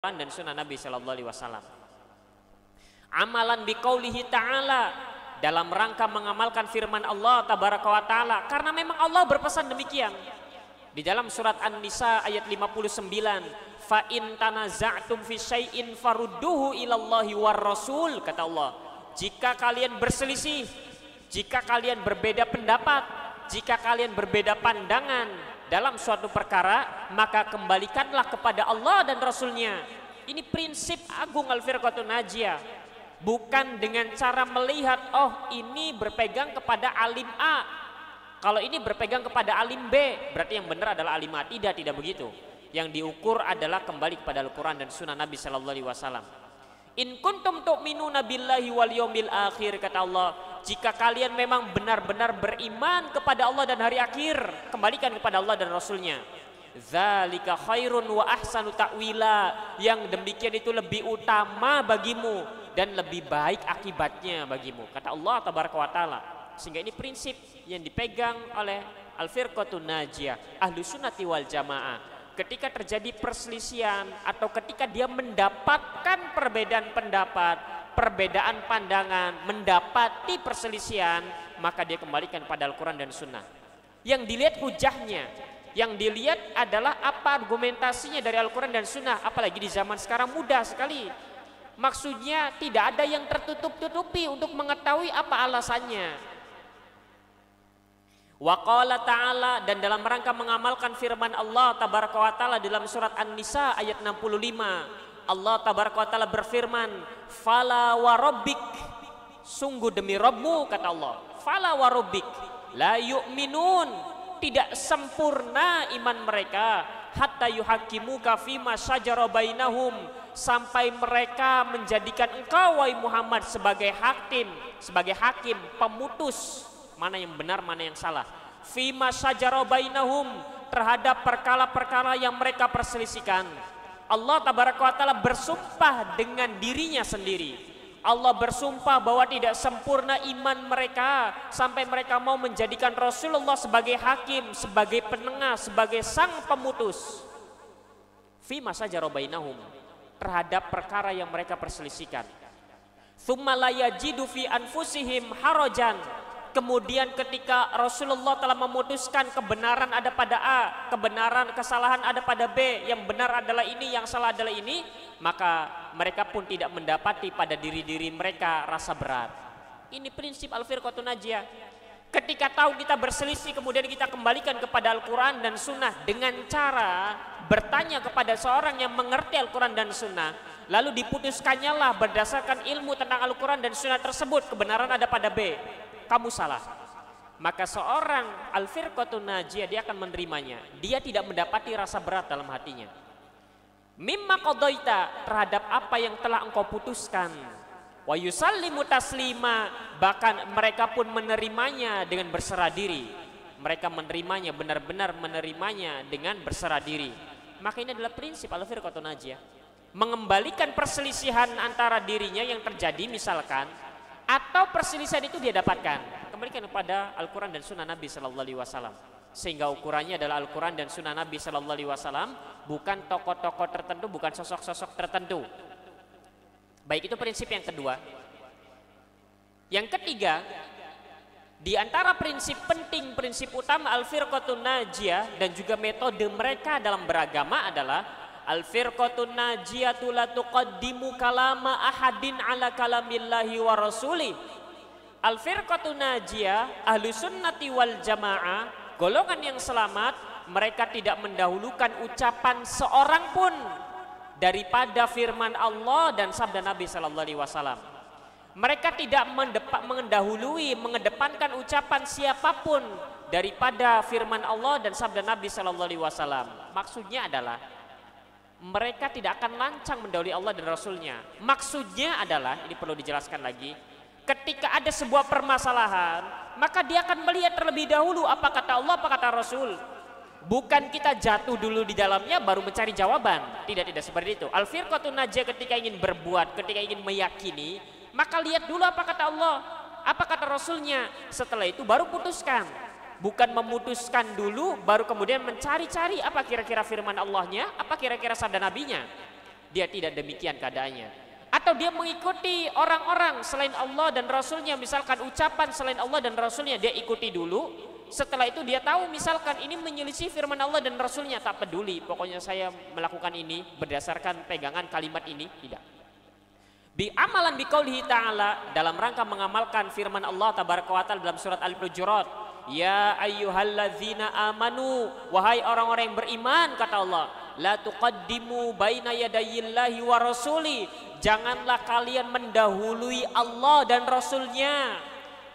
dan sunnah Nabi Shallallahu Alaihi Wasallam. Amalan biqaulihi ta'ala, dalam rangka mengamalkan firman Allah tabaraka wa ta'ala, karena memang Allah berpesan demikian di dalam surat An-Nisa ayat 59, fa in tanaza'tum fi syai'in farudduhu ilallahi war rasul, kata Allah, jika kalian berselisih, jika kalian berbeda pendapat, jika kalian berbeda pandangan dalam suatu perkara, maka kembalikanlah kepada Allah dan Rasulnya. Ini prinsip agung Al-Firqatun Najiyah. Bukan dengan cara melihat, oh ini berpegang kepada alim A, kalau ini berpegang kepada alim B, berarti yang benar adalah alim A. Tidak begitu. Yang diukur adalah kembali kepada Al-Quran dan Sunnah Nabi Sallallahu Alaihi Wasallam. In kuntum tu'minuna billahi wal yawmil akhir, kata Allah, jika kalian memang benar-benar beriman kepada Allah dan hari akhir, kembalikan kepada Allah dan Rasulnya. Dzalika khairun wa ahsanu ta'wila, yang demikian itu lebih utama bagimu dan lebih baik akibatnya bagimu, kata Allah tabaraka wa ta'ala. Sehingga ini prinsip yang dipegang oleh Al-Firqatun Najiyah, Ahlu Sunnati wal Jamaah. Ketika terjadi perselisihan atau ketika dia mendapatkan perbedaan pendapat, perbedaan pandangan, mendapati perselisihan, maka dia kembalikan pada Al-Quran dan Sunnah. Yang dilihat hujahnya, yang dilihat adalah apa argumentasinya dari Al-Quran dan Sunnah. Apalagi di zaman sekarang mudah sekali. Maksudnya tidak ada yang tertutup-tutupi untuk mengetahui apa alasannya. Wa qala ta'ala, dan dalam rangka mengamalkan firman Allah tabaraka wa ta'ala dalam surat An-Nisa ayat 65, Allah tabaraka wa ta'ala berfirman, fala wa rabbik, sungguh demi Rabbmu, kata Allah, fala wa rabbik la yu'minun, tidak sempurna iman mereka, hatta yuhakimuka fima syajara bainahum, sampai mereka menjadikan engkau wahai Muhammad sebagai hakim, pemutus mana yang benar, mana yang salah. Fima syajara bainahum, terhadap perkara-perkara yang mereka perselisihkan. Allah tabaraka wa ta'ala bersumpah dengan dirinya sendiri. Allah bersumpah bahwa tidak sempurna iman mereka sampai mereka mau menjadikan Rasulullah sebagai hakim, sebagai penengah, sebagai sang pemutus. Fima syajara bainahum, terhadap perkara yang mereka perselisihkan. Tsumma la yajidu fi anfusihim harajan, kemudian ketika Rasulullah telah memutuskan kebenaran ada pada A, kesalahan ada pada B, yang benar adalah ini, yang salah adalah ini, maka mereka pun tidak mendapati pada diri-diri mereka rasa berat. Ini prinsip Al-Firqatun Najiyah. Ketika tahu kita berselisih, kemudian kita kembalikan kepada Al-Quran dan Sunnah dengan cara bertanya kepada seorang yang mengerti Al-Quran dan Sunnah, lalu diputuskannya lah berdasarkan ilmu tentang Al-Quran dan Sunnah tersebut, kebenaran ada pada B, kamu salah, maka seorang Al-Firqatun Najiyah dia akan menerimanya. Dia tidak mendapati rasa berat dalam hatinya. Mimma qadaita, terhadap apa yang telah engkau putuskan. Wa yusallimu taslima, bahkan mereka pun menerimanya dengan berserah diri. Mereka menerimanya, benar-benar menerimanya dengan berserah diri. Maka ini adalah prinsip Al-Firqatun Najiyah. Mengembalikan perselisihan antara dirinya yang terjadi misalkan, atau perselisihan itu dia dapatkan, kembalikan kepada Al-Quran dan Sunnah Nabi Sallallahu Alaihi Wasallam. Sehingga ukurannya adalah Al-Quran dan Sunnah Nabi Sallallahu Alaihi Wasallam, bukan tokoh-tokoh tertentu, bukan sosok-sosok tertentu. Baik, itu prinsip yang kedua. Yang ketiga, di antara prinsip penting, prinsip utama Al-Firqatun Najiyah dan juga metode mereka dalam beragama adalah Al-Firqatun Najiyatu la tuqaddimu kalama ahadin ala kalamillahi wa rasulih. Al-Firqatun Najiyah, Ahlu Sunnati wal Jamaah, golongan yang selamat, mereka tidak mendahulukan ucapan seorang pun daripada firman Allah dan sabda Nabi Sallallahu Alaihi Wasallam. Mereka tidak mengedepankan ucapan siapapun daripada firman Allah dan sabda Nabi Sallallahu Alaihi Wasallam. Maksudnya adalah mereka tidak akan lancang mendahului Allah dan Rasulnya. Maksudnya adalah, ini perlu dijelaskan lagi, ketika ada sebuah permasalahan, maka dia akan melihat terlebih dahulu apa kata Allah, apa kata Rasul. Bukan kita jatuh dulu di dalamnya baru mencari jawaban. Tidak seperti itu. Al-Firqatun Najiyah ketika ingin berbuat, ketika ingin meyakini, maka lihat dulu apa kata Allah, apa kata Rasulnya. Setelah itu baru putuskan. Bukan memutuskan dulu baru kemudian mencari-cari apa kira-kira firman Allahnya, apa kira-kira sabda Nabinya. dia tidak demikian keadaannya. Atau dia mengikuti orang-orang selain Allah dan Rasulnya, misalkan ucapan selain Allah dan Rasulnya dia ikuti dulu, setelah itu dia tahu misalkan ini menyelisih firman Allah dan Rasulnya, tak peduli, pokoknya saya melakukan ini berdasarkan pegangan kalimat ini, tidak. Amalan biqaulihi ta'ala, dalam rangka mengamalkan firman Allah tabaraka wa ta'ala dalam surat Al-Hujurat, ya ayyuhalladzina amanu, wahai orang-orang yang beriman, kata Allah, la tuqaddimu baina yadayillahi wa rasuli, janganlah kalian mendahului Allah dan Rasulnya.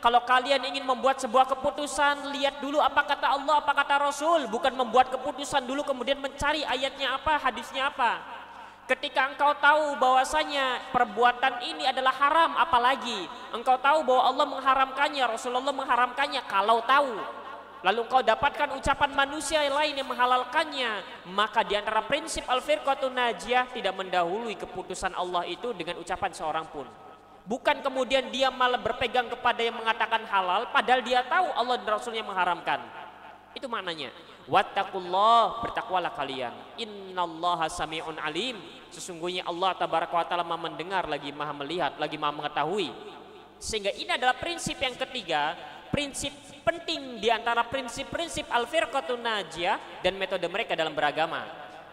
Kalau kalian ingin membuat sebuah keputusan, lihat dulu apa kata Allah, apa kata Rasul, bukan membuat keputusan dulu kemudian mencari ayatnya apa, hadisnya apa. Ketika engkau tahu bahwasanya perbuatan ini adalah haram, apalagi engkau tahu bahwa Allah mengharamkannya, Rasulullah mengharamkannya, kalau tahu, lalu engkau dapatkan ucapan manusia lain yang menghalalkannya, maka di antara prinsip al-firqatun najiyah tidak mendahului keputusan Allah itu dengan ucapan seorang pun. Bukan kemudian dia malah berpegang kepada yang mengatakan halal, padahal dia tahu Allah dan Rasulnya mengharamkan. Itu maknanya. Wattaqullah, bertakwalah kalian. Innallaha sami'un alim. Sesungguhnya Allah tabaraka wa ta'ala maha mendengar, lagi maha melihat, lagi maha mengetahui. Sehingga ini adalah prinsip yang ketiga, prinsip penting di antara prinsip-prinsip al-firqatun najiyah dan metode mereka dalam beragama.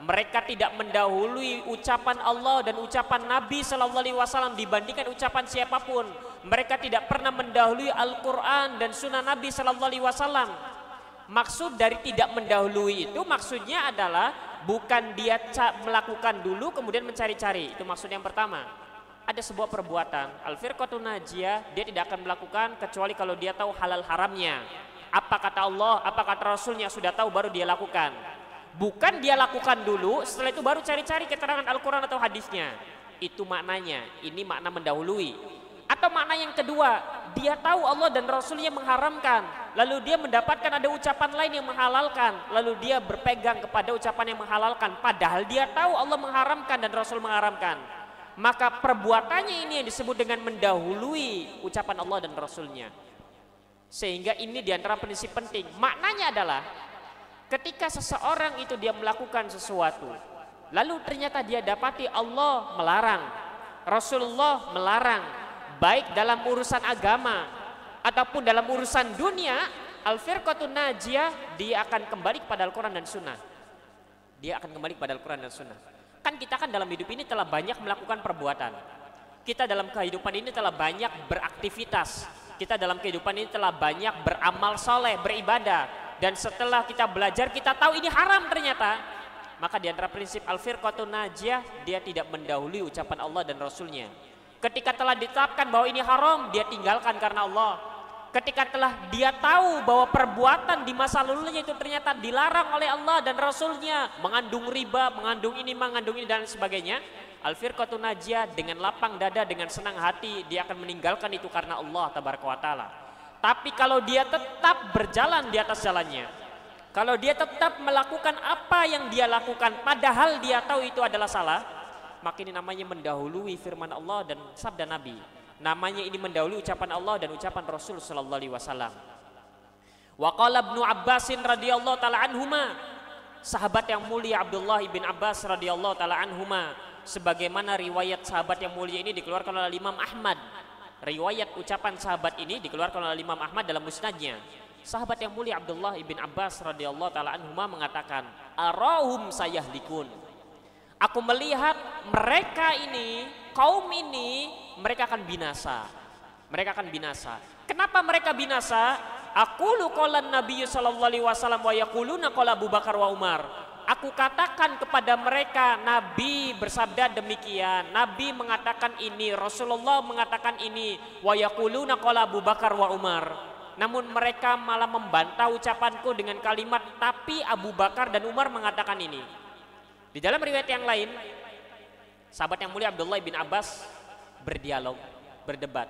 Mereka tidak mendahului ucapan Allah dan ucapan Nabi Sallallahu Alaihi Wasallam dibandingkan ucapan siapapun. Mereka tidak pernah mendahului Al-Quran dan Sunnah Nabi Sallallahu Alaihi Wasallam. Maksud dari tidak mendahului itu maksudnya adalah bukan dia melakukan dulu kemudian mencari-cari. Itu maksud yang pertama. Ada sebuah perbuatan al-firqatun najiyah, dia tidak akan melakukan kecuali kalau dia tahu halal haramnya. Apa kata Allah, apa kata Rasulnya, sudah tahu baru dia lakukan. Bukan dia lakukan dulu, setelah itu baru cari-cari keterangan Al-Quran atau hadisnya. Itu maknanya, ini makna mendahului. Atau makna yang kedua, dia tahu Allah dan Rasulnya mengharamkan, lalu dia mendapatkan ada ucapan lain yang menghalalkan, lalu dia berpegang kepada ucapan yang menghalalkan, padahal dia tahu Allah mengharamkan dan Rasul mengharamkan. Maka perbuatannya ini yang disebut dengan mendahului ucapan Allah dan Rasulnya. Sehingga ini diantara prinsip penting. Maknanya adalah ketika seseorang itu dia melakukan sesuatu, lalu ternyata dia dapati Allah melarang, Rasulullah melarang, baik dalam urusan agama ataupun dalam urusan dunia, al-firqatun najiyah dia akan kembali kepada Al-Quran dan Sunnah. Dia akan kembali kepada Al-Quran dan Sunnah. Kan kita kan dalam hidup ini telah banyak melakukan perbuatan. Kita dalam kehidupan ini telah banyak beraktivitas. Kita dalam kehidupan ini telah banyak beramal soleh, beribadah. Dan setelah kita belajar, kita tahu ini haram ternyata. Maka di antara prinsip al-firqatun najiyah, dia tidak mendahului ucapan Allah dan Rasulnya. Ketika telah ditetapkan bahwa ini haram, dia tinggalkan karena Allah. Ketika telah dia tahu bahwa perbuatan di masa lalunya itu ternyata dilarang oleh Allah dan Rasulnya, mengandung riba, mengandung ini dan sebagainya, al-firqatun najiyah dengan lapang dada, dengan senang hati dia akan meninggalkan itu karena Allah tabaraka wa ta'ala. Tapi kalau dia tetap berjalan di atas jalannya, kalau dia tetap melakukan apa yang dia lakukan padahal dia tahu itu adalah salah, maka ini namanya mendahului firman Allah dan sabda Nabi. Namanya ini mendahului ucapan Allah dan ucapan Rasul sallallahu alaihi wasallam. Wa qala Ibnu Abbas radhiyallahu taala anhuma, sahabat yang mulia Abdullah bin Abbas radhiyallahu taala anhuma, sebagaimana riwayat sahabat yang mulia ini dikeluarkan oleh Imam Ahmad. Riwayat ucapan sahabat ini dikeluarkan oleh Imam Ahmad dalam musnadnya. Sahabat yang mulia Abdullah bin Abbas radhiyallahu taala anhuma mengatakan, arahum sayahlikun. Aku melihat mereka ini, kaum ini, mereka akan binasa. Mereka akan binasa. Kenapa mereka binasa? Aqulu qala Nabi sallallahu alaihi wasallam wa yaquluna qala Abu Bakar wa Umar. Aku katakan kepada mereka, Nabi bersabda demikian, Nabi mengatakan ini, Rasulullah mengatakan ini, wa yaquluna qala Abu Bakar wa Umar. Namun mereka malah membantah ucapanku dengan kalimat tapi Abu Bakar dan Umar mengatakan ini. Di dalam riwayat yang lain, sahabat yang mulia Abdullah bin Abbas berdialog, berdebat.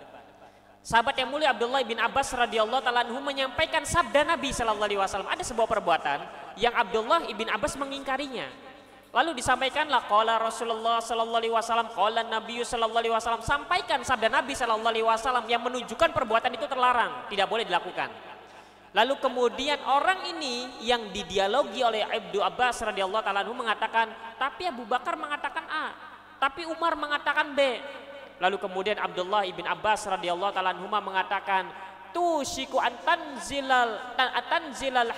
Sahabat yang mulia Abdullah bin Abbas radhiyallahu taala anhu menyampaikan sabda Nabi sallallahu alaihi wasallam. Ada sebuah perbuatan yang Abdullah bin Abbas mengingkarinya. Lalu disampaikanlah qala Rasulullah sallallahu alaihi wasallam, qala Nabi sallallahu alaihi wasallam. Sampaikan sabda Nabi sallallahu alaihi wasallam yang menunjukkan perbuatan itu terlarang, tidak boleh dilakukan. Lalu kemudian orang ini yang didialogi oleh Ibnu Abbas radhiyallahu taala anhu mengatakan, tapi Abu Bakar mengatakan A. tapi Umar mengatakan B. Lalu kemudian Abdullah ibn Abbas radhiyallahu taala anhuma mengatakan, tusyiku tanzilal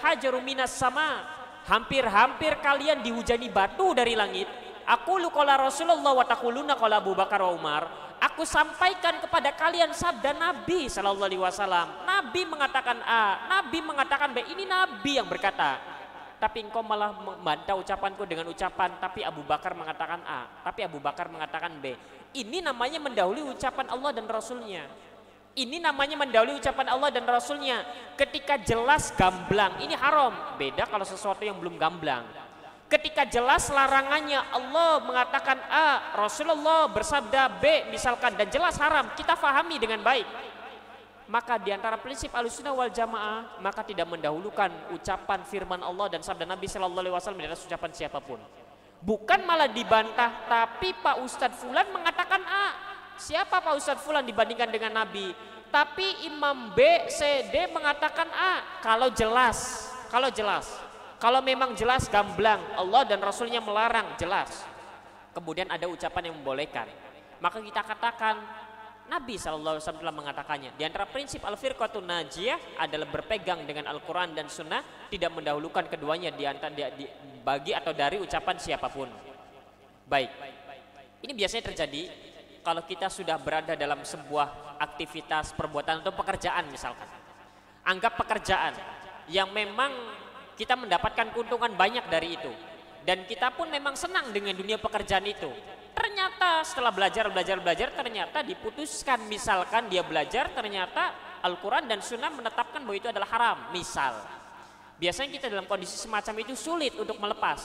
hajaru minas sama. Hampir-hampir kalian dihujani batu dari langit. Aku qala Rasulullah wa taquluna qala Abu Bakar wa Umar. Aku sampaikan kepada kalian sabda Nabi sallallahu alaihi wasallam. Nabi mengatakan A, Nabi mengatakan B. Ini Nabi yang berkata. Tapi engkau malah membantah ucapanku dengan ucapan tapi Abu Bakar mengatakan A, tapi Abu Bakar mengatakan B. Ini namanya mendahului ucapan Allah dan Rasulnya. Ini namanya mendahului ucapan Allah dan Rasulnya. Ketika jelas gamblang, ini haram. Beda kalau sesuatu yang belum gamblang. Ketika jelas larangannya, Allah mengatakan A, Rasulullah bersabda B misalkan, dan jelas haram, kita fahami dengan baik. Maka diantara prinsip Ahlussunnah wal Jamaah, maka tidak mendahulukan ucapan firman Allah dan sabda Nabi Sallallahu Alaihi Wasallam di atas ucapan siapapun. Bukan malah dibantah, tapi Pak Ustadz Fulan mengatakan A. Siapa Pak Ustadz Fulan dibandingkan dengan Nabi? Tapi Imam B, C, D mengatakan A. Kalau jelas, kalau memang jelas gamblang, Allah dan Rasulnya melarang, jelas. Kemudian ada ucapan yang membolehkan, maka kita katakan Nabi SAW telah mengatakannya. Di antara prinsip al-firqatun najiyah adalah berpegang dengan Al-Quran dan Sunnah, tidak mendahulukan keduanya bagi atau dari ucapan siapapun. Baik, ini biasanya terjadi kalau kita sudah berada dalam sebuah aktivitas, perbuatan atau pekerjaan misalkan. Anggap pekerjaan yang memang kita mendapatkan keuntungan banyak dari itu, dan kita pun memang senang dengan dunia pekerjaan itu. Ternyata setelah belajar ternyata diputuskan, misalkan dia belajar ternyata Al-Quran dan Sunnah menetapkan bahwa itu adalah haram, misal. Biasanya kita dalam kondisi semacam itu sulit untuk melepas.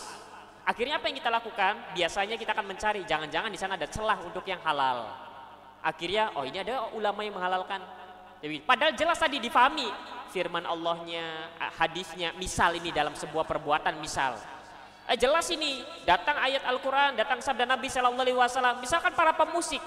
Akhirnya apa yang kita lakukan? Biasanya kita akan mencari, jangan-jangan di sana ada celah untuk yang halal. Akhirnya, oh ini ada ulama yang menghalalkan. Jadi, padahal jelas tadi difahami firman Allahnya, hadisnya, misal ini dalam sebuah perbuatan, misal. Jelas ini, datang ayat Al-Quran, datang sabda Nabi Sallallahu Alaihi Wasallam. Misalkan para pemusik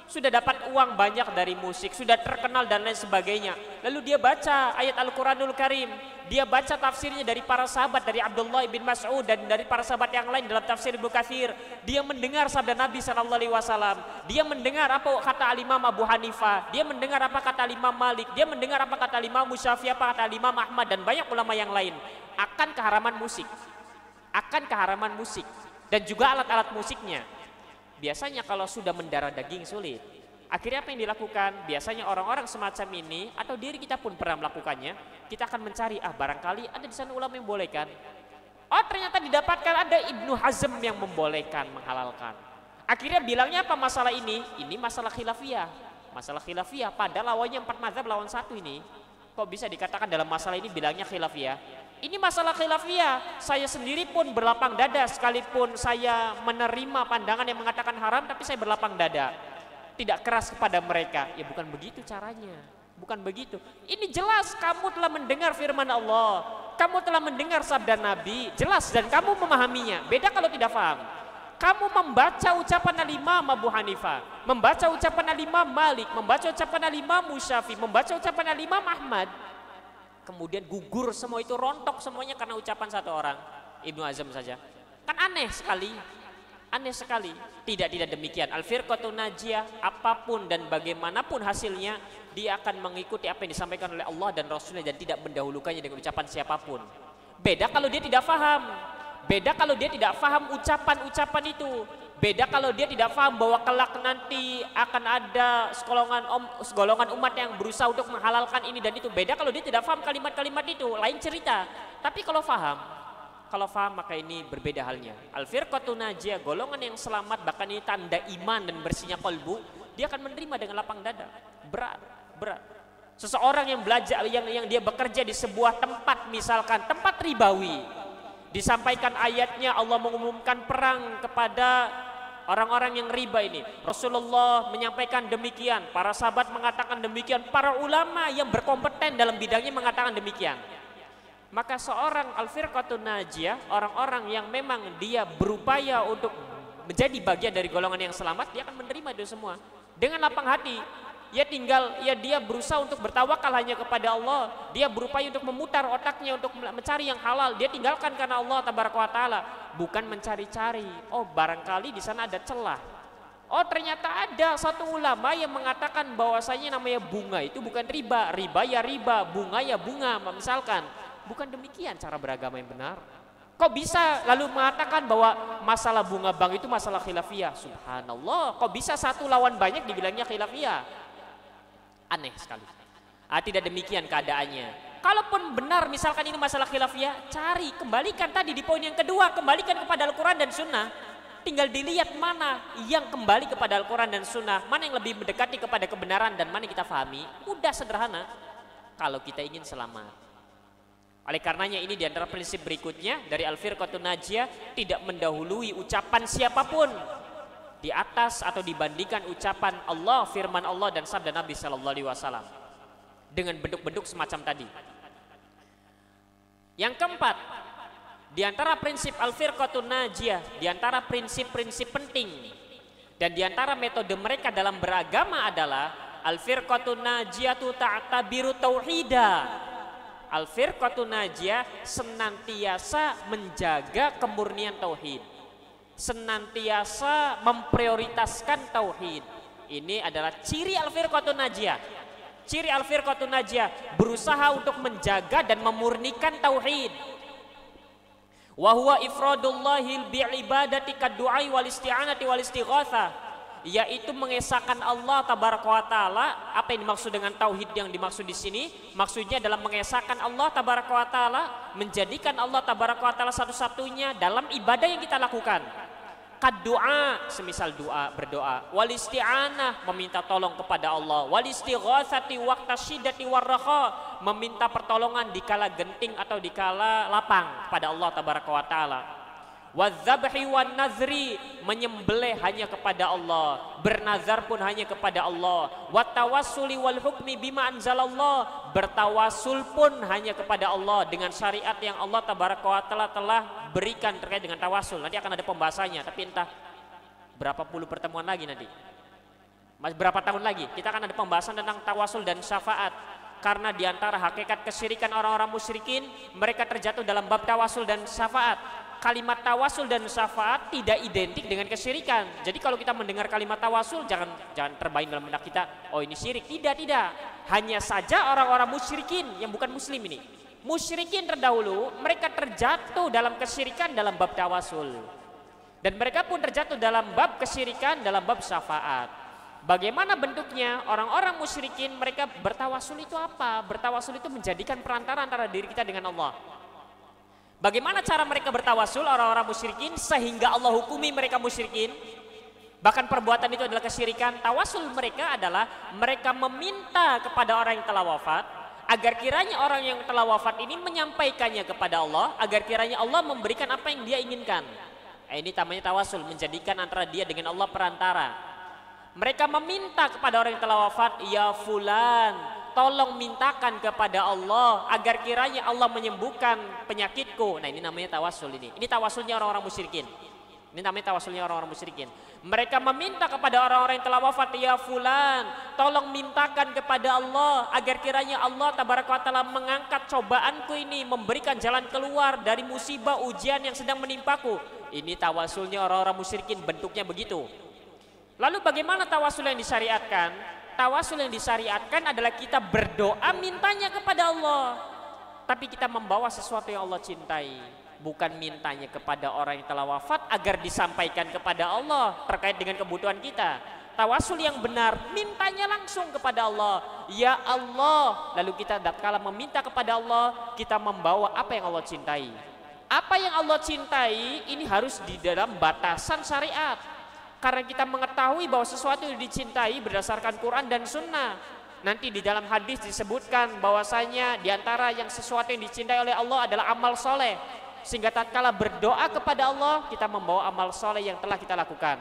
sudah dapat uang banyak dari musik, sudah terkenal dan lain sebagainya. Lalu dia baca ayat Al-Quranul Karim, dia baca tafsirnya dari para sahabat, dari Abdullah bin Mas'ud dan dari para sahabat yang lain dalam tafsir Ibnu Katsir. Dia mendengar sabda Nabi Sallallahu Alaihi Wasallam. Dia mendengar apa kata Al-Imam Abu Hanifah. Dia mendengar apa kata Imam Malik. Dia mendengar apa kata Imam Syafi'i, apa kata Imam Ahmad dan banyak ulama yang lain akan keharaman musik. Dan juga alat-alat musiknya. Biasanya kalau sudah mendarah daging sulit. Akhirnya apa yang dilakukan? Biasanya orang-orang semacam ini atau diri kita pun pernah melakukannya. Kita akan mencari, barangkali ada di sana ulama yang membolehkan. Oh ternyata didapatkan ada Ibnu Hazm yang membolehkan, menghalalkan. Akhirnya bilangnya apa masalah ini? Ini masalah khilafiyah. Masalah khilafiyah, padahal lawannya 4 mazhab lawan 1 ini. Kok bisa dikatakan dalam masalah ini bilangnya khilafiyah? Ini masalah khilafiyah. Saya sendiri pun berlapang dada, sekalipun saya menerima pandangan yang mengatakan haram, tapi saya berlapang dada, tidak keras kepada mereka. Ya bukan begitu caranya, bukan begitu. Ini jelas kamu telah mendengar firman Allah, kamu telah mendengar sabda Nabi, jelas, dan kamu memahaminya. Beda kalau tidak paham. Kamu membaca ucapan Al-Imam Abu Hanifah, membaca ucapan Al-Imam Malik, membaca ucapan Al-Imam Syafi'i, membaca ucapan Al-Imam Ahmad, kemudian gugur semua itu, rontok semuanya karena ucapan satu orang, Ibnu Hazm saja. Kan aneh sekali. Tidak demikian. Al-firqatun najiyah, apapun dan bagaimanapun hasilnya, dia akan mengikuti apa yang disampaikan oleh Allah dan Rasulnya dan tidak mendahulukannya dengan ucapan siapapun. Beda kalau dia tidak faham. Beda kalau dia tidak faham ucapan-ucapan itu. Beda kalau dia tidak faham bahwa kelak nanti akan ada segolongan umat yang berusaha untuk menghalalkan ini dan itu. Beda kalau dia tidak faham kalimat-kalimat itu, lain cerita. Tapi kalau faham maka ini berbeda halnya. Al-firqatun najiyah, golongan yang selamat, bahkan ini tanda iman dan bersihnya kalbu, dia akan menerima dengan lapang dada. Berat. Seseorang yang belajar, yang dia bekerja di sebuah tempat, misalkan tempat ribawi, disampaikan ayatnya, Allah mengumumkan perang kepada orang-orang yang riba ini. Rasulullah menyampaikan demikian, para sahabat mengatakan demikian, para ulama yang berkompeten dalam bidangnya mengatakan demikian. Maka seorang al-firqatun najiyah, orang-orang yang memang dia berupaya untuk menjadi bagian dari golongan yang selamat, dia akan menerima itu semua dengan lapang hati. Dia berusaha untuk bertawakal hanya kepada Allah. Dia berupaya untuk memutar otaknya untuk mencari yang halal. Dia tinggalkan karena Allah tabaraka wa taala, bukan mencari-cari. Oh barangkali di sana ada celah. Oh ternyata ada satu ulama yang mengatakan bahwasanya namanya bunga itu bukan riba, riba ya riba, bunga ya bunga misalkan. Bukan demikian cara beragama yang benar. Kok bisa lalu mengatakan bahwa masalah bunga bank itu masalah khilafiyah? Subhanallah, kok bisa satu lawan banyak dibilangnya khilafiyah? Aneh sekali. Tidak demikian keadaannya. Kalaupun benar misalkan ini masalah khilafiyah, cari, kembalikan tadi di poin yang kedua, kembalikan kepada Al-Quran dan Sunnah. Tinggal dilihat mana yang kembali kepada Al-Quran dan Sunnah, mana yang lebih mendekati kepada kebenaran dan mana yang kita pahami. Udah sederhana kalau kita ingin selamat. Oleh karenanya ini diantara prinsip berikutnya dari Al-Firqatun Najiyah, tidak mendahului ucapan siapapun di atas atau dibandingkan ucapan Allah, firman Allah dan sabda Nabi Sallallahu Alaihi Wasallam dengan bentuk-bentuk semacam tadi. Yang keempat, di antara prinsip Al-Firqatun Najiyah, di antara prinsip-prinsip penting dan di antara metode mereka dalam beragama adalah Al-Firqatun Najiyatu ta'tabiru tauhida. Al-Firqatun Najiyah senantiasa menjaga kemurnian tauhid, senantiasa memprioritaskan tauhid. Ini adalah ciri Al-Firqatun Najiyah. Ciri Al-Firqatun Najiyah berusaha untuk menjaga dan memurnikan tauhid. Wa huwa ifradullahil bi'ibadati kaddu'ai wal isti'anati wal istighatsah, yaitu mengesahkan Allah tabaraka wa taala. Apa yang dimaksud dengan tauhid yang dimaksud di sini? Maksudnya dalam mengesahkan Allah tabaraka wa taala, menjadikan Allah tabaraka wa taala satu-satunya dalam ibadah yang kita lakukan. Kaddu'a, semisal doa, berdoa, wal isti'anah, meminta tolong kepada Allah, wal istighatsati waqta syiddati warraha, meminta pertolongan di kala genting atau di kala lapang pada Allah tabaraka wa taala. Wadzabhi wan nazri, menyembelih hanya kepada Allah, bernazar pun hanya kepada Allah. Wattawassuli wal hukmi bima anzalallah, bertawasul pun hanya kepada Allah dengan syariat yang Allah tabaraka wa taala telah berikan terkait dengan tawasul. Nanti akan ada pembahasannya, tapi entah berapa puluh pertemuan lagi nanti. Berapa tahun lagi kita akan ada pembahasan tentang tawasul dan syafaat. Karena diantara hakikat kesyirikan orang-orang musyrikin, mereka terjatuh dalam bab tawasul dan syafaat. Kalimat tawasul dan syafaat tidak identik dengan kesyirikan. Jadi kalau kita mendengar kalimat tawasul, jangan terbayang dalam benak kita, oh ini syirik. Tidak. Hanya saja orang-orang musyrikin yang bukan muslim ini, musyrikin terdahulu, mereka terjatuh dalam kesyirikan dalam bab tawasul. Dan mereka pun terjatuh dalam bab kesyirikan dalam bab syafaat. Bagaimana bentuknya? Orang-orang musyrikin mereka bertawasul itu apa? Bertawasul itu menjadikan perantara antara diri kita dengan Allah. Bagaimana cara mereka bertawasul orang-orang musyrikin sehingga Allah hukumi mereka musyrikin? Bahkan perbuatan itu adalah kesyirikan. Tawasul mereka adalah mereka meminta kepada orang yang telah wafat agar kiranya orang yang telah wafat ini menyampaikannya kepada Allah, agar kiranya Allah memberikan apa yang dia inginkan. Ini namanya tawasul, menjadikan antara dia dengan Allah perantara. Mereka meminta kepada orang yang telah wafat, ya fulan, tolong mintakan kepada Allah agar kiranya Allah menyembuhkan penyakitku. Nah ini namanya tawasul ini. Ini tawasulnya orang-orang musyrikin. Ini namanya tawasulnya orang-orang musyrikin. Mereka meminta kepada orang-orang yang telah wafat, ya fulan, tolong mintakan kepada Allah agar kiranya Allah tabaraka wa taala mengangkat cobaanku ini, memberikan jalan keluar dari musibah ujian yang sedang menimpaku. Ini tawasulnya orang-orang musyrikin, bentuknya begitu. Lalu bagaimana tawasul yang disyariatkan? Tawasul yang disyariatkan adalah kita berdoa mintanya kepada Allah, tapi kita membawa sesuatu yang Allah cintai, bukan mintanya kepada orang yang telah wafat agar disampaikan kepada Allah terkait dengan kebutuhan kita. Tawasul yang benar mintanya langsung kepada Allah, ya Allah. Lalu kita tatkala meminta kepada Allah, kita membawa apa yang Allah cintai. Apa yang Allah cintai ini harus di dalam batasan syariat. Karena kita mengetahui bahwa sesuatu yang dicintai berdasarkan Quran dan Sunnah. Nanti di dalam hadis disebutkan bahwasanya diantara yang sesuatu yang dicintai oleh Allah adalah amal soleh. Sehingga tatkala berdoa kepada Allah, kita membawa amal soleh yang telah kita lakukan.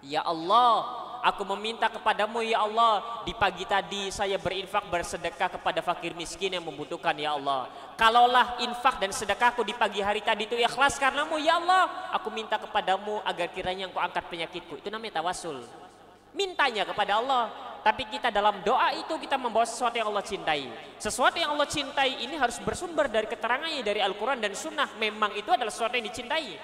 Ya Allah, aku meminta kepadamu ya Allah, di pagi tadi saya berinfak bersedekah kepada fakir miskin yang membutuhkan ya Allah. Kalaulah infak dan sedekahku di pagi hari tadi itu ikhlas karenamu ya Allah, aku minta kepadamu agar kiranya engkau angkat penyakitku. Itu namanya tawasul, mintanya kepada Allah. Tapi kita dalam doa itu kita membawa sesuatu yang Allah cintai. Sesuatu yang Allah cintai ini harus bersumber dari keterangannya dari Al-Quran dan Sunnah. Memang itu adalah sesuatu yang dicintai.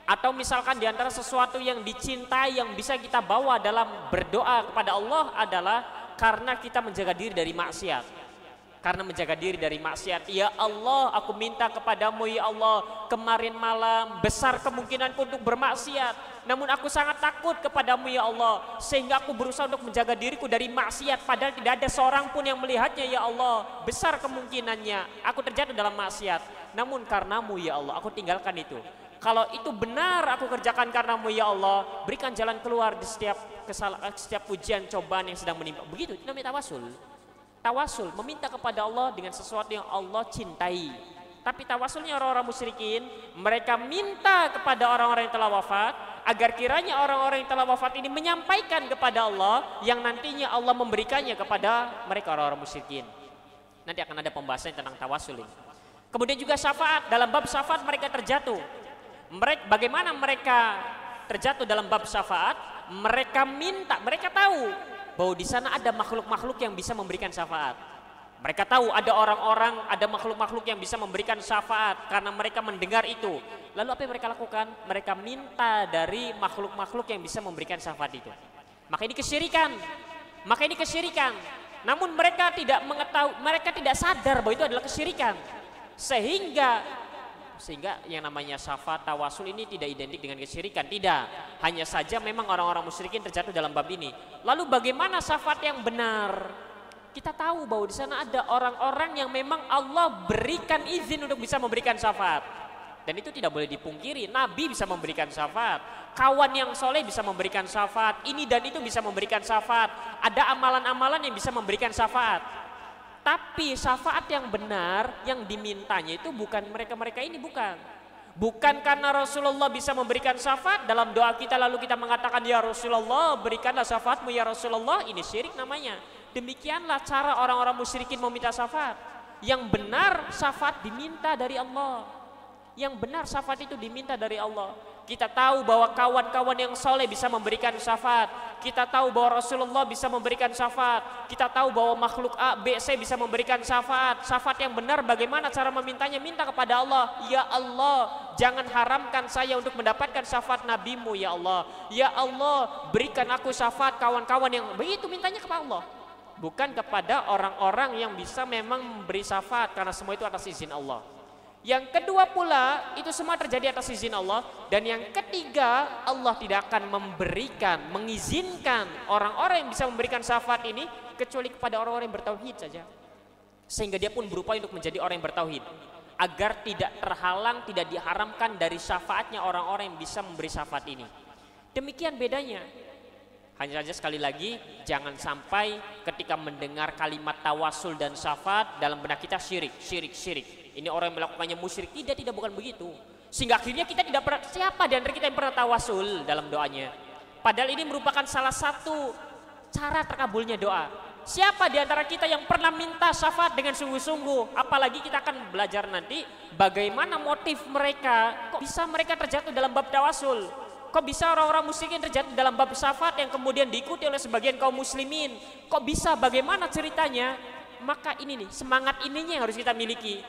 Atau misalkan di antara sesuatu yang dicintai yang bisa kita bawa dalam berdoa kepada Allah adalah karena kita menjaga diri dari maksiat. Karena menjaga diri dari maksiat. Ya Allah, aku minta kepadamu ya Allah, kemarin malam besar kemungkinanku untuk bermaksiat, namun aku sangat takut kepadamu ya Allah, sehingga aku berusaha untuk menjaga diriku dari maksiat, padahal tidak ada seorang pun yang melihatnya ya Allah. Besar kemungkinannya aku terjatuh dalam maksiat, namun karenamu ya Allah aku tinggalkan itu. Kalau itu benar aku kerjakan karenamu ya Allah, berikan jalan keluar di setiap setiap ujian cobaan yang sedang menimpa. Begitu, itu namanya tawasul. Tawasul, meminta kepada Allah dengan sesuatu yang Allah cintai. Tapi tawasulnya orang-orang musyrikin, mereka minta kepada orang-orang yang telah wafat, agar kiranya orang-orang yang telah wafat ini menyampaikan kepada Allah, yang nantinya Allah memberikannya kepada mereka orang-orang musyrikin. Nanti akan ada pembahasan tentang tawasul ini. Kemudian juga syafaat, dalam bab syafaat mereka terjatuh. Bagaimana mereka terjatuh dalam bab syafaat? Mereka minta, mereka tahu bahwa di sana ada makhluk-makhluk yang bisa memberikan syafaat. Mereka tahu ada orang-orang, ada makhluk-makhluk yang bisa memberikan syafaat karena mereka mendengar itu. Lalu apa yang mereka lakukan? Mereka minta dari makhluk-makhluk yang bisa memberikan syafaat itu. Maka ini kesyirikan. Namun mereka tidak mengetahui, mereka tidak sadar bahwa itu adalah kesyirikan. Sehingga yang namanya syafaat tawasul ini tidak identik dengan kesyirikan, tidak. Hanya saja memang orang-orang musyrikin terjatuh dalam bab ini. Lalu bagaimana syafaat yang benar? Kita tahu bahwa di sana ada orang-orang yang memang Allah berikan izin untuk bisa memberikan syafaat. Dan itu tidak boleh dipungkiri. Nabi bisa memberikan syafaat, kawan yang soleh bisa memberikan syafaat, ini dan itu bisa memberikan syafaat. Ada amalan-amalan yang bisa memberikan syafaat. Tapi syafaat yang benar yang dimintanya itu bukan mereka-mereka ini, bukan karena Rasulullah bisa memberikan syafaat dalam doa kita lalu kita mengatakan ya Rasulullah berikanlah syafaatmu ya Rasulullah, ini syirik namanya. Demikianlah cara orang-orang musyrikin meminta syafaat. Yang benar syafaat diminta dari Allah. Yang benar syafaat itu diminta dari Allah. Kita tahu bahwa kawan-kawan yang soleh bisa memberikan syafaat. Kita tahu bahwa Rasulullah bisa memberikan syafaat. Kita tahu bahwa makhluk A, B, C bisa memberikan syafaat. Syafaat yang benar bagaimana cara memintanya? Minta kepada Allah. Ya Allah, jangan haramkan saya untuk mendapatkan syafaat Nabimu ya Allah. Ya Allah, berikan aku syafaat kawan-kawan yang begitu, mintanya kepada Allah. Bukan kepada orang-orang yang bisa memang memberi syafaat, karena semua itu atas izin Allah. Yang kedua pula, itu semua terjadi atas izin Allah. Dan yang ketiga, Allah tidak akan mengizinkan orang-orang yang bisa memberikan syafaat ini kecuali kepada orang-orang yang bertauhid saja. Sehingga dia pun berupaya untuk menjadi orang yang bertauhid, agar tidak terhalang, tidak diharamkan dari syafaatnya orang-orang yang bisa memberi syafaat ini. Demikian bedanya. Hanya saja sekali lagi, jangan sampai ketika mendengar kalimat tawasul dan syafaat dalam benak kita syirik. Ini orang yang melakukannya musyrik. Tidak, bukan begitu. Sehingga akhirnya kita tidak pernah, siapa di antara kita yang pernah tawasul dalam doanya? Padahal ini merupakan salah satu cara terkabulnya doa. Siapa di antara kita yang pernah minta syafaat dengan sungguh-sungguh? Apalagi kita akan belajar nanti bagaimana motif mereka. Kok bisa mereka terjatuh dalam bab tawasul? Kok bisa orang-orang musyrikin terjatuh dalam bab syafaat yang kemudian diikuti oleh sebagian kaum muslimin? Kok bisa? Bagaimana ceritanya? Maka ini nih, semangat ininya yang harus kita miliki.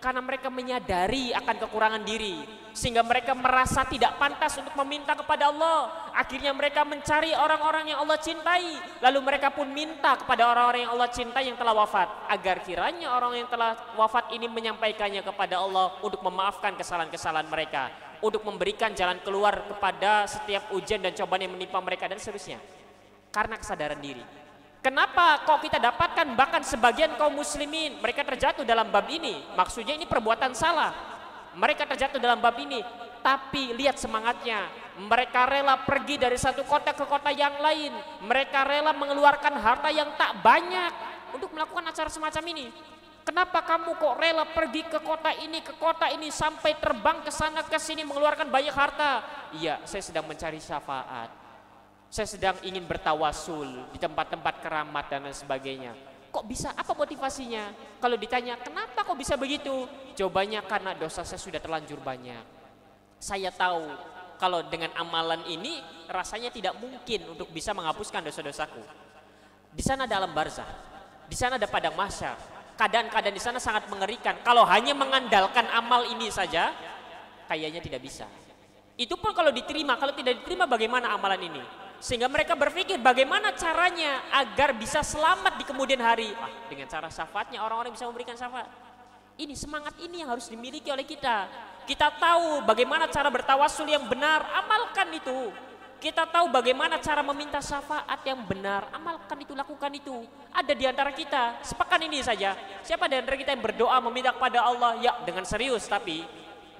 Karena mereka menyadari akan kekurangan diri, sehingga mereka merasa tidak pantas untuk meminta kepada Allah. Akhirnya mereka mencari orang-orang yang Allah cintai, lalu mereka pun minta kepada orang-orang yang Allah cintai yang telah wafat, agar kiranya orang yang telah wafat ini menyampaikannya kepada Allah untuk memaafkan kesalahan-kesalahan mereka, untuk memberikan jalan keluar kepada setiap ujian dan cobaan yang menimpa mereka dan seterusnya. Karena kesadaran diri. Kenapa kok kita dapatkan bahkan sebagian kaum muslimin mereka terjatuh dalam bab ini? Maksudnya ini perbuatan salah. Mereka terjatuh dalam bab ini, tapi lihat semangatnya. Mereka rela pergi dari satu kota ke kota yang lain. Mereka rela mengeluarkan harta yang tak banyak untuk melakukan acara semacam ini. Kenapa kamu kok rela pergi ke kota ini sampai terbang ke sana ke sini mengeluarkan banyak harta? Iya, saya sedang mencari syafaat. Saya sedang ingin bertawasul di tempat-tempat keramat dan lain sebagainya. Kok bisa? Apa motivasinya? Kalau ditanya, kenapa kok bisa begitu? Jawabannya karena dosa saya sudah terlanjur banyak. Saya tahu kalau dengan amalan ini rasanya tidak mungkin untuk bisa menghapuskan dosa-dosaku. Di sana ada alam barzah, di sana ada padang mahsyar. Keadaan-keadaan di sana sangat mengerikan. Kalau hanya mengandalkan amal ini saja, kayaknya tidak bisa. Itu pun kalau diterima, kalau tidak diterima bagaimana amalan ini? Sehingga mereka berpikir bagaimana caranya agar bisa selamat di kemudian hari. Dengan cara syafaatnya orang-orang bisa memberikan syafaat. Ini semangat ini yang harus dimiliki oleh kita. Kita tahu bagaimana cara bertawassul yang benar, amalkan itu. Kita tahu bagaimana cara meminta syafaat yang benar, amalkan itu, lakukan itu. Ada di antara kita, sepekan ini saja, siapa di antara kita yang berdoa meminta kepada Allah, ya dengan serius tapi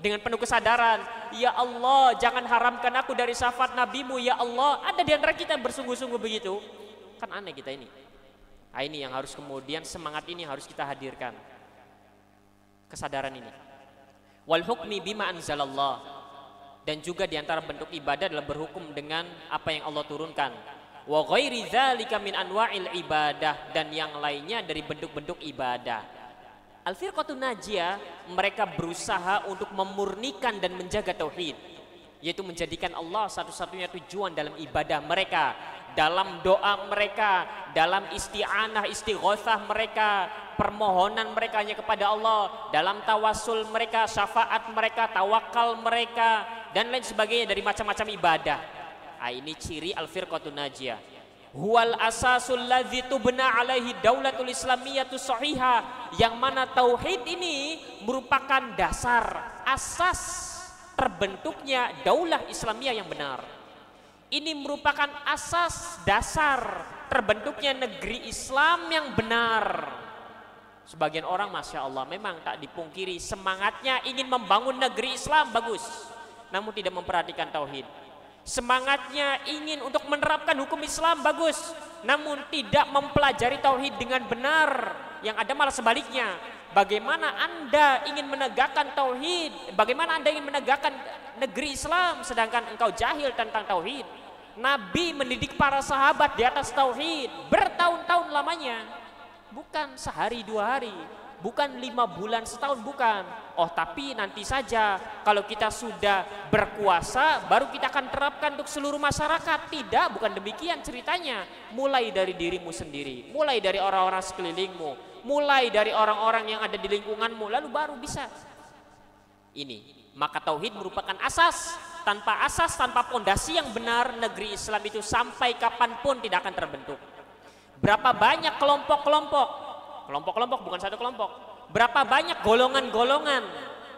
dengan penuh kesadaran, ya Allah jangan haramkan aku dari syafaat nabimu, ya Allah. Ada di antara kita yang bersungguh-sungguh begitu. Kan aneh kita ini. Nah, ini yang harus kemudian semangat ini harus kita hadirkan. Kesadaran ini. Wal hukmi bima anzalallah. Dan juga di antara bentuk ibadah adalah berhukum dengan apa yang Allah turunkan. Wa ghairi dzalika min anwa'il ibadah, dan yang lainnya dari bentuk-bentuk ibadah. Al-Firqatun Najiyah mereka berusaha untuk memurnikan dan menjaga tauhid, yaitu menjadikan Allah satu-satunya tujuan dalam ibadah mereka, dalam doa mereka, dalam isti'anah, istighotsah mereka, permohonan mereka hanya kepada Allah, dalam tawasul mereka, syafaat mereka, tawakal mereka, dan lain sebagainya dari macam-macam ibadah. Ini ciri Al-Firqatun Najiyah. Huwal asasul ladzi tubna alaihi daulatul islamiyatu sahihah, yang mana tauhid ini merupakan dasar, asas terbentuknya daulah Islamiyah yang benar. Ini merupakan asas dasar terbentuknya negeri Islam yang benar. Sebagian orang Masya Allah memang tak dipungkiri semangatnya ingin membangun negeri Islam bagus, namun tidak memperhatikan tauhid. Semangatnya ingin untuk menerapkan hukum Islam bagus, namun tidak mempelajari tauhid dengan benar. Yang ada malah sebaliknya. Bagaimana Anda ingin menegakkan tauhid? Bagaimana Anda ingin menegakkan negeri Islam sedangkan engkau jahil tentang tauhid? Nabi mendidik para sahabat di atas tauhid bertahun-tahun lamanya. Bukan sehari dua hari, bukan 5 bulan setahun, bukan. Oh tapi nanti saja kalau kita sudah berkuasa baru kita akan terapkan untuk seluruh masyarakat. Tidak, bukan demikian ceritanya. Mulai dari dirimu sendiri, mulai dari orang-orang sekelilingmu, mulai dari orang-orang yang ada di lingkunganmu, lalu baru bisa. Ini, maka tauhid merupakan asas. Tanpa asas, tanpa pondasi yang benar, negeri Islam itu sampai kapanpun tidak akan terbentuk. Berapa banyak kelompok-kelompok, kelompok-kelompok bukan satu kelompok, berapa banyak golongan-golongan,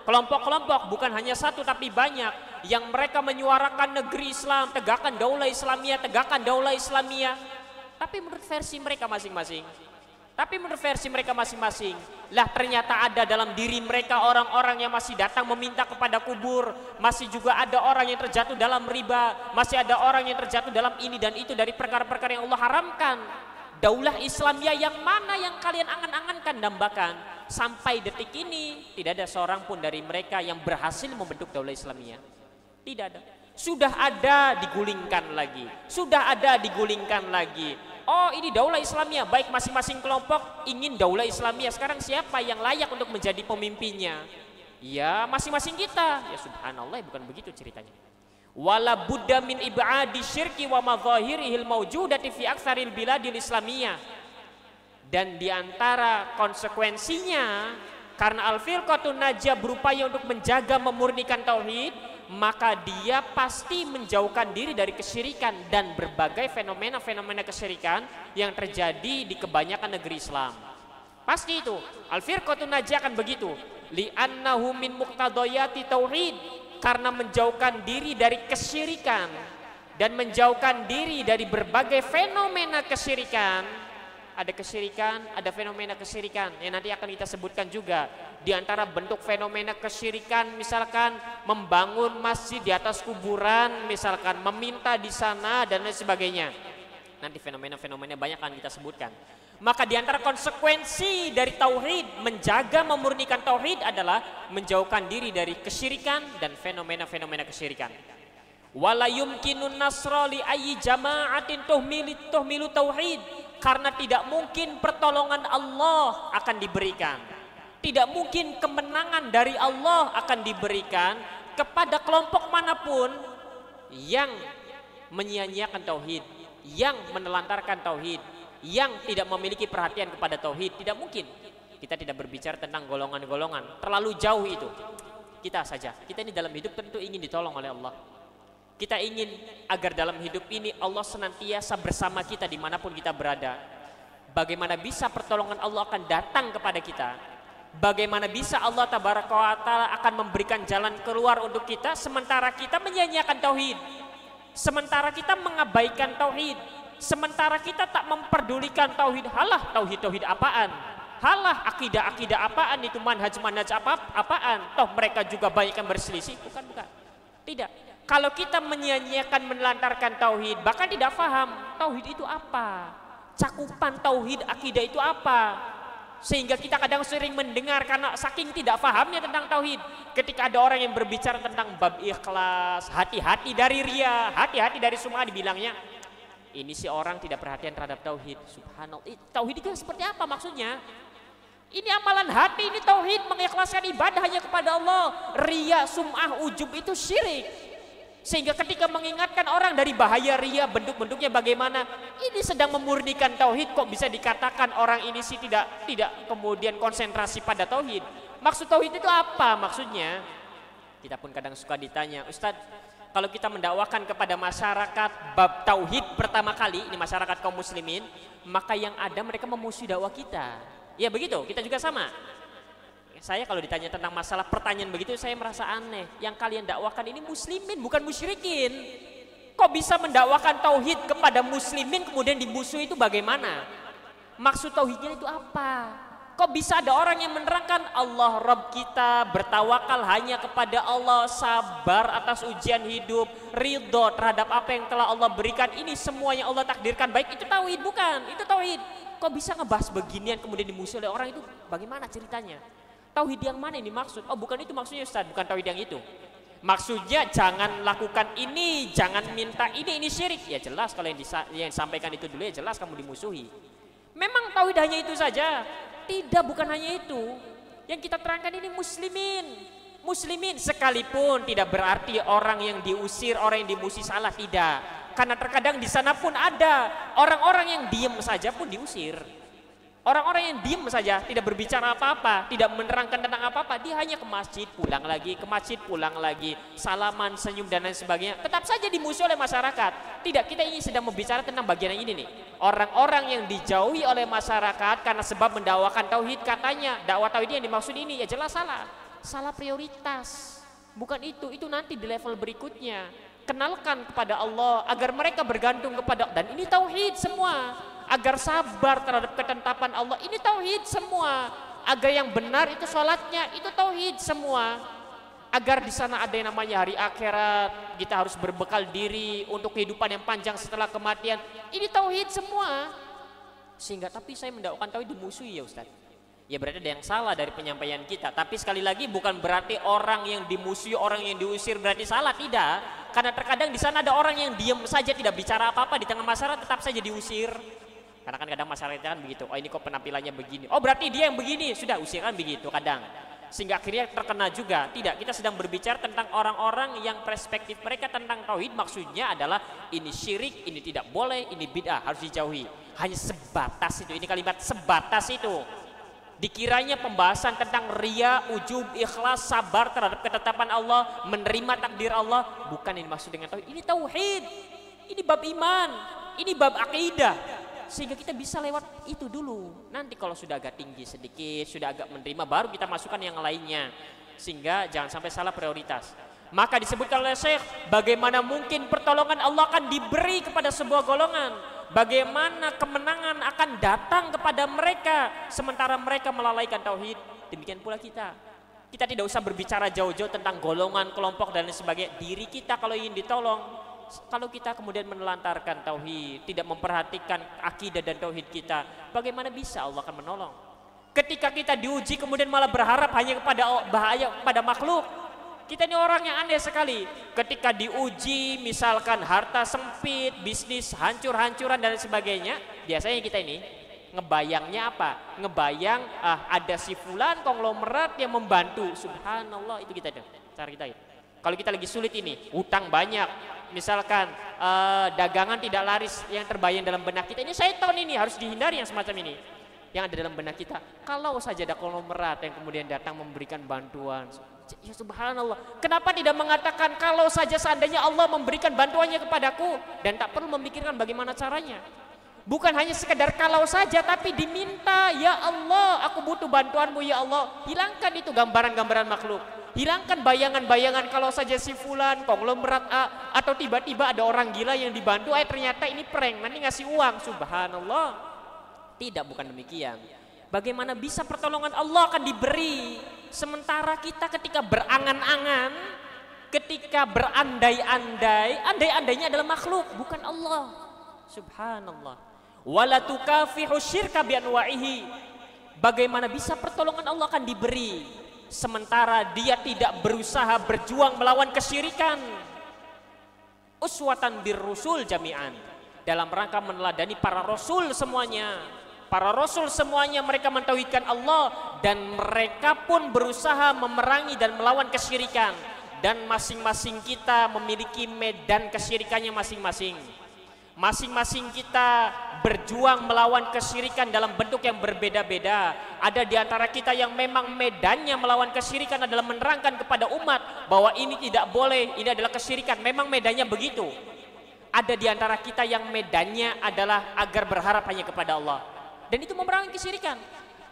kelompok-kelompok bukan hanya satu tapi banyak, yang mereka menyuarakan negeri Islam, tegakkan daulah Islamiyah, tegakkan daulah Islamiyah, tapi menurut versi mereka masing-masing. Tapi menurut versi mereka masing-masing, lah ternyata ada dalam diri mereka orang-orang yang masih datang meminta kepada kubur, masih juga ada orang yang terjatuh dalam riba, masih ada orang yang terjatuh dalam ini dan itu dari perkara-perkara yang Allah haramkan. Daulah Islamiyah yang mana yang kalian angan-angankan, dambakan, sampai detik ini tidak ada seorang pun dari mereka yang berhasil membentuk daulah Islamiyah. Tidak ada. Sudah ada digulingkan lagi, sudah ada digulingkan lagi. Oh ini daulah Islamiyah, baik masing-masing kelompok ingin daulah Islamiyah. Sekarang siapa yang layak untuk menjadi pemimpinnya? Ya masing-masing kita. Ya subhanallah, bukan begitu ceritanya. Wala budda min ib'adi syirki wa madhahirihil mawjudati fi aktsaril biladil islamiyah. Dan diantara konsekuensinya, karena Al-Firqatun Najiyah berupaya untuk menjaga memurnikan tauhid, maka dia pasti menjauhkan diri dari kesyirikan dan berbagai fenomena-fenomena kesyirikan yang terjadi di kebanyakan negeri Islam. Pasti itu. Al-Firqatun Najiyah akan begitu. Li'annahu min muqtadayati tauhid, karena menjauhkan diri dari kesyirikan dan menjauhkan diri dari berbagai fenomena kesyirikan. Ada kesyirikan, ada fenomena kesyirikan yang nanti akan kita sebutkan juga. Di antara bentuk fenomena kesyirikan misalkan membangun masjid di atas kuburan, misalkan meminta di sana dan lain sebagainya. Nanti fenomena-fenomena banyak akan kita sebutkan. Maka di antara konsekuensi dari tauhid, menjaga memurnikan tauhid adalah menjauhkan diri dari kesyirikan dan fenomena-fenomena kesyirikan. Wala yumkinun nasra li ayyi jama'atin tuhmilu tauhid, karena tidak mungkin pertolongan Allah akan diberikan. Tidak mungkin kemenangan dari Allah akan diberikan kepada kelompok manapun yang menyia-nyiakan tauhid, yang menelantarkan tauhid, yang tidak memiliki perhatian kepada tauhid. Tidak mungkin. Kita tidak berbicara tentang golongan-golongan, terlalu jauh itu. Kita saja, kita ini dalam hidup tentu ingin ditolong oleh Allah. Kita ingin agar dalam hidup ini Allah senantiasa bersama kita dimanapun kita berada. Bagaimana bisa pertolongan Allah akan datang kepada kita? Bagaimana bisa Allah tabaraka wa ta'ala akan memberikan jalan keluar untuk kita sementara kita menyanyiakan tauhid, sementara kita mengabaikan tauhid, sementara kita tak memperdulikan tauhid. Halah, tauhid apaan? Halah, akidah apaan? Itu manhaj apaan? Toh mereka juga banyak yang berselisih. Bukan. Tidak. Kalau kita menyanyiakan, menelantarkan tauhid, bahkan tidak paham tauhid itu apa, cakupan tauhid akidah itu apa, sehingga kita kadang sering mendengar karena saking tidak pahamnya tentang tauhid. Ketika ada orang yang berbicara tentang bab ikhlas, hati-hati dari riya, hati-hati dari sum'ah, dibilangnya ini si orang tidak perhatian terhadap tauhid. Subhanallah, tauhid itu seperti apa maksudnya? Ini amalan hati, ini tauhid, mengikhlaskan ibadah hanya kepada Allah. Riya, sum'ah, ujub itu syirik. Sehingga ketika mengingatkan orang dari bahaya riya, bentuk-bentuknya bagaimana, ini sedang memurnikan tauhid. Kok bisa dikatakan orang ini sih tidak kemudian konsentrasi pada tauhid? Maksud tauhid itu apa maksudnya? Kita pun kadang suka ditanya, Ustadz, kalau kita mendakwakan kepada masyarakat bab tauhid pertama kali, ini masyarakat kaum muslimin, maka yang ada mereka memusuhi dakwah kita. Ya begitu, kita juga sama. Saya kalau ditanya tentang masalah pertanyaan begitu, saya merasa aneh. Yang kalian dakwakan ini muslimin, bukan musyrikin. Kok bisa mendakwakan tauhid kepada muslimin kemudian dimusuhi, itu bagaimana? Maksud tauhidnya itu apa? Kok bisa ada orang yang menerangkan Allah Rabb kita, bertawakal hanya kepada Allah, sabar atas ujian hidup, ridho terhadap apa yang telah Allah berikan, ini semua yang Allah takdirkan baik, itu tauhid bukan? Itu tauhid. Kok bisa ngebahas beginian kemudian dimusuhi oleh orang, itu bagaimana ceritanya? Tauhid yang mana ini maksud? Oh bukan itu maksudnya Ustaz, bukan tauhid yang itu. Maksudnya jangan lakukan ini, jangan minta ini syirik. Ya jelas kalau yang disampaikan itu dulu, ya jelas kamu dimusuhi. Memang tauhid hanya itu saja? Tidak, bukan hanya itu. Yang kita terangkan ini muslimin sekalipun tidak berarti orang yang diusir, orang yang dimusuhi salah, tidak. Karena terkadang di sana pun ada orang-orang yang diam saja pun diusir. Orang-orang yang diam saja, tidak berbicara apa-apa, tidak menerangkan tentang apa-apa, dia hanya ke masjid, pulang lagi, salaman, senyum dan lain sebagainya, tetap saja dimusuhi oleh masyarakat. Tidak, kita ini sedang membicara tentang bagian yang ini nih. Orang-orang yang dijauhi oleh masyarakat karena sebab mendakwakan tauhid, katanya dakwah tauhid yang dimaksud ini, ya jelas salah prioritas. Bukan itu nanti di level berikutnya. Kenalkan kepada Allah agar mereka bergantung kepada, dan ini tauhid semua. Agar sabar terhadap ketetapan Allah, ini tauhid semua. Agar yang benar itu sholatnya, itu tauhid semua. Agar di sana ada yang namanya hari akhirat, kita harus berbekal diri untuk kehidupan yang panjang setelah kematian, ini tauhid semua. Sehingga tapi saya mendakwakan tauhid dimusuhi ya Ustaz. Ya berarti ada yang salah dari penyampaian kita. Tapi sekali lagi bukan berarti orang yang dimusuhi, orang yang diusir berarti salah, tidak. Karena terkadang di sana ada orang yang diam saja, tidak bicara apa-apa, di tengah masyarakat tetap saja diusir. Karena kan kadang masyarakat kan begitu, oh ini kok penampilannya begini, oh berarti dia yang begini, sudah usir kan begitu kadang. Sehingga akhirnya terkena juga. Tidak, kita sedang berbicara tentang orang-orang yang perspektif mereka tentang tauhid maksudnya adalah ini syirik, ini tidak boleh, ini bid'ah, harus dijauhi. Hanya sebatas itu, ini kalimat sebatas itu. Dikiranya pembahasan tentang riya, ujub, ikhlas, sabar terhadap ketetapan Allah, menerima takdir Allah, bukan ini maksud dengan tauhid. Ini tauhid, ini bab iman, ini bab akidah. Sehingga kita bisa lewat itu dulu. Nanti kalau sudah agak tinggi sedikit, sudah agak menerima, baru kita masukkan yang lainnya. Sehingga jangan sampai salah prioritas. Maka disebutkan oleh Syekh, bagaimana mungkin pertolongan Allah akan diberi kepada sebuah golongan, bagaimana kemenangan akan datang kepada mereka sementara mereka melalaikan tauhid. Demikian pula kita tidak usah berbicara jauh-jauh tentang golongan, kelompok dan lain sebagainya. Diri kita kalau ingin ditolong, kalau kita kemudian menelantarkan tauhid, tidak memperhatikan akidah dan tauhid kita, bagaimana bisa Allah akan menolong? Ketika kita diuji kemudian malah berharap hanya kepada bahaya pada makhluk, kita ini orang yang aneh sekali. Ketika diuji misalkan harta sempit, bisnis hancur-hancuran dan sebagainya, biasanya kita ini ngebayangnya apa? Ngebayang ada si fulan konglomerat yang membantu. Subhanallah, itu kita deh, cara kita itu. Kalau kita lagi sulit ini, utang banyak, misalkan dagangan tidak laris, yang terbayang dalam benak kita ini syaitan, ini harus dihindari yang semacam ini. Yang ada dalam benak kita, kalau saja ada konglomerat yang kemudian datang memberikan bantuan, Ya subhanallah, kenapa tidak mengatakan kalau saja seandainya Allah memberikan bantuannya kepadaku dan tak perlu memikirkan bagaimana caranya. Bukan hanya sekedar kalau saja, tapi diminta, ya Allah aku butuh bantuanmu ya Allah. Hilangkan itu gambaran-gambaran makhluk, hilangkan bayangan-bayangan kalau saja si fulan konglomerat A, atau tiba-tiba ada orang gila yang dibantu, ternyata ini prank, nanti ngasih uang. Subhanallah, tidak, bukan demikian. Bagaimana bisa pertolongan Allah akan diberi sementara kita ketika berangan-angan, ketika berandai-andai, andai-andainya adalah makhluk bukan Allah. Subhanallah. Wala tukafihu syirka bi anwa'ihi. Bagaimana bisa pertolongan Allah akan diberi sementara dia tidak berusaha berjuang melawan kesyirikan. Uswatan birrusul jami'an, dalam rangka meneladani para rasul semuanya. Para rasul semuanya mereka mentauhidkan Allah dan mereka pun berusaha memerangi dan melawan kesyirikan, dan masing-masing kita memiliki medan kesyirikannya masing-masing. Masing-masing kita berjuang melawan kesyirikan dalam bentuk yang berbeda-beda. Ada di antara kita yang memang medannya melawan kesyirikan adalah menerangkan kepada umat bahwa ini tidak boleh, ini adalah kesyirikan, memang medannya begitu. Ada di antara kita yang medannya adalah agar berharap hanya kepada Allah, dan itu memerangi kesyirikan.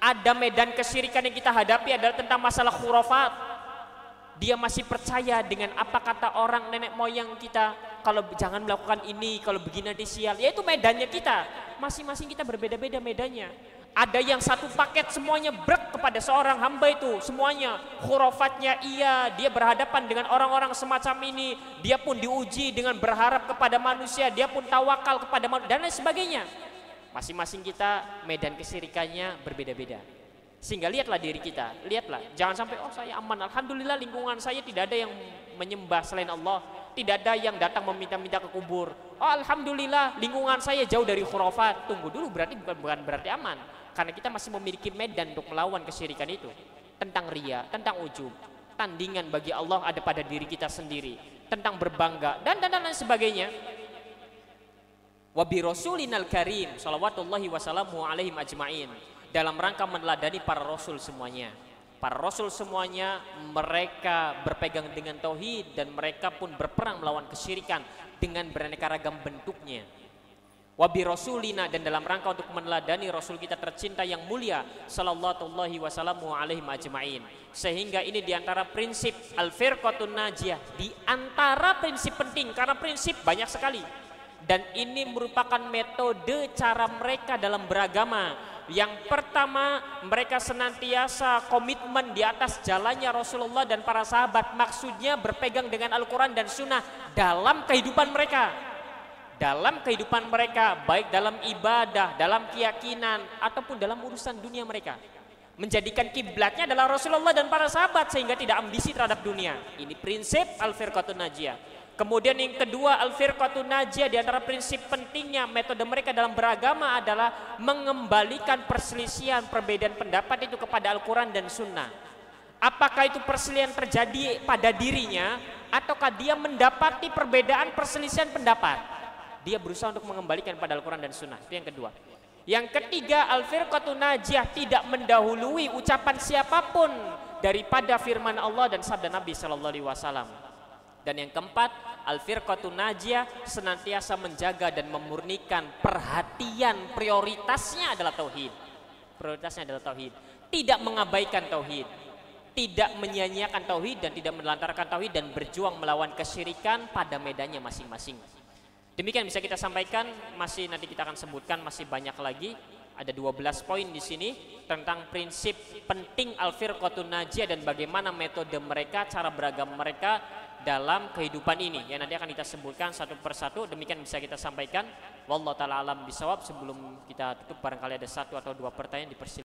Ada medan kesyirikan yang kita hadapi adalah tentang masalah khurafat. Dia masih percaya dengan apa kata orang nenek moyang kita, kalau jangan melakukan ini, kalau begini nanti sial. Ya itu medannya kita. Masing-masing kita berbeda-beda medannya. Ada yang satu paket semuanya brek kepada seorang hamba itu, semuanya khurafatnya iya, dia berhadapan dengan orang-orang semacam ini, dia pun diuji dengan berharap kepada manusia, dia pun tawakal kepada manusia dan lain sebagainya. Masing-masing kita medan kesyirikannya berbeda-beda. Sehingga lihatlah diri kita, lihatlah, jangan sampai oh saya aman, alhamdulillah lingkungan saya tidak ada yang menyembah selain Allah, tidak ada yang datang meminta-minta ke kubur. Oh alhamdulillah lingkungan saya jauh dari khurafat. Tunggu dulu, berarti bukan berarti aman, karena kita masih memiliki medan untuk melawan kesyirikan itu. Tentang riya, tentang ujub, tandingan bagi Allah ada pada diri kita sendiri, tentang berbangga dan lain sebagainya. Wabi rasulinal karim salawatullahi wassalamu alaihim ajma'in, dalam rangka meneladani para rasul semuanya. Para rasul semuanya mereka berpegang dengan tauhid dan mereka pun berperang melawan kesyirikan dengan beraneka ragam bentuknya. Wabi rasulina, dan dalam rangka untuk meneladani rasul kita tercinta yang mulia salawatullahi wassalamu alaihim ajma'in. Sehingga ini diantara prinsip al-firqatun najiyah, diantara prinsip penting, karena prinsip banyak sekali. Dan ini merupakan metode cara mereka dalam beragama. Yang pertama, mereka senantiasa komitmen di atas jalannya Rasulullah dan para sahabat. Maksudnya berpegang dengan Al-Quran dan Sunnah dalam kehidupan mereka. Dalam kehidupan mereka, baik dalam ibadah, dalam keyakinan, ataupun dalam urusan dunia mereka. Menjadikan kiblatnya adalah Rasulullah dan para sahabat, sehingga tidak ambisi terhadap dunia. Ini prinsip al-firqatun najiyah. Kemudian yang kedua, al-firqatun najiyah, di antara prinsip pentingnya metode mereka dalam beragama adalah mengembalikan perselisihan perbedaan pendapat itu kepada Al-Quran dan Sunnah. Apakah itu perselisihan terjadi pada dirinya, ataukah dia mendapati perbedaan perselisihan pendapat, dia berusaha untuk mengembalikan pada Al-Quran dan Sunnah. Itu yang kedua. Yang ketiga, al-firqatun najiyah tidak mendahului ucapan siapapun daripada firman Allah dan sabda Nabi SAW. Dan yang keempat, al-firqatun najiyah senantiasa menjaga dan memurnikan perhatian, prioritasnya adalah tauhid. Prioritasnya adalah tauhid. Tidak mengabaikan tauhid, tidak menyia-nyiakan tauhid dan tidak menelantarkan tauhid, dan berjuang melawan kesyirikan pada medannya masing-masing. Demikian bisa kita sampaikan, masih nanti kita akan sebutkan masih banyak lagi. Ada 12 poin di sini tentang prinsip penting al-firqatun najiyah dan bagaimana metode mereka, cara beragama mereka dalam kehidupan ini, yang nanti akan kita sebutkan satu persatu. Demikian bisa kita sampaikan. Wallahu ta'ala alam bisawab. Sebelum kita tutup, barangkali ada satu atau dua pertanyaan, dipersilakan.